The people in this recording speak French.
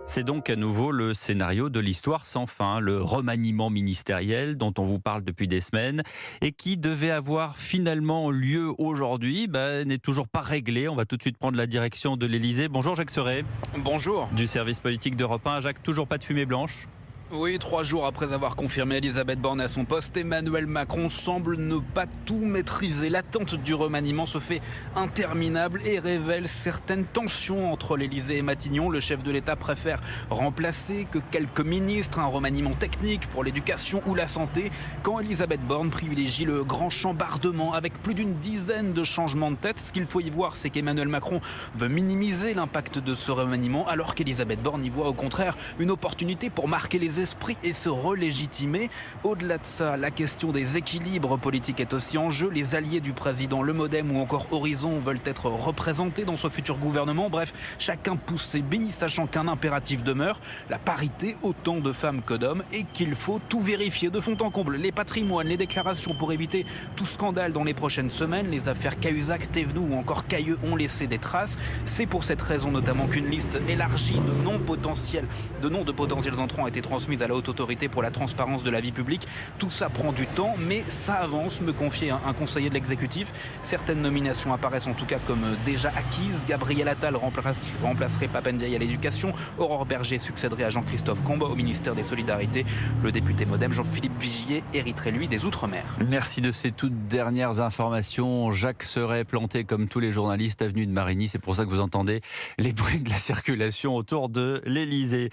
C'est donc à nouveau le scénario de l'histoire sans fin, le remaniement ministériel dont on vous parle depuis des semaines et qui devait avoir finalement lieu aujourd'hui, n'est toujours pas réglé. On va tout de suite prendre la direction de l'Elysée. Bonjour Jacques Serret, Bonjour. du service politique d'Europe 1. Jacques, toujours pas de fumée blanche? Oui, 3 jours après avoir confirmé Elisabeth Borne à son poste, Emmanuel Macron semble ne pas tout maîtriser. L'attente du remaniement se fait interminable et révèle certaines tensions entre l'Elysée et Matignon. Le chef de l'État préfère remplacer que quelques ministres, un remaniement technique pour l'éducation ou la santé, quand Elisabeth Borne privilégie le grand chambardement avec plus d'une dizaine de changements de tête. Ce qu'il faut y voir, c'est qu'Emmanuel Macron veut minimiser l'impact de ce remaniement, alors qu'Elisabeth Borne y voit au contraire une opportunité pour marquer les esprits et se relégitimer. Au-delà de ça, la question des équilibres politiques est aussi en jeu. Les alliés du président, le Modem ou encore Horizon veulent être représentés dans ce futur gouvernement. Bref, chacun pousse ses billes, sachant qu'un impératif demeure, la parité, autant de femmes que d'hommes, et qu'il faut tout vérifier de fond en comble. Les patrimoines, les déclarations pour éviter tout scandale dans les prochaines semaines. Les affaires Cahuzac, Thévenoud ou encore Cailleux ont laissé des traces. C'est pour cette raison notamment qu'une liste élargie de noms de potentiels entrants a été transmise à la Haute Autorité pour la transparence de la vie publique. Tout ça prend du temps, mais ça avance, me confiait un conseiller de l'exécutif. Certaines nominations apparaissent en tout cas comme déjà acquises. Gabriel Attal remplacerait Pape Ndiaye à l'éducation. Aurore Berger succéderait à Jean-Christophe Combe au ministère des Solidarités. Le député Modem Jean-Philippe Vigier hériterait lui des Outre-mer. Merci de ces toutes dernières informations. Jacques Serret, planté comme tous les journalistes avenue de Marigny. C'est pour ça que vous entendez les bruits de la circulation autour de l'Elysée.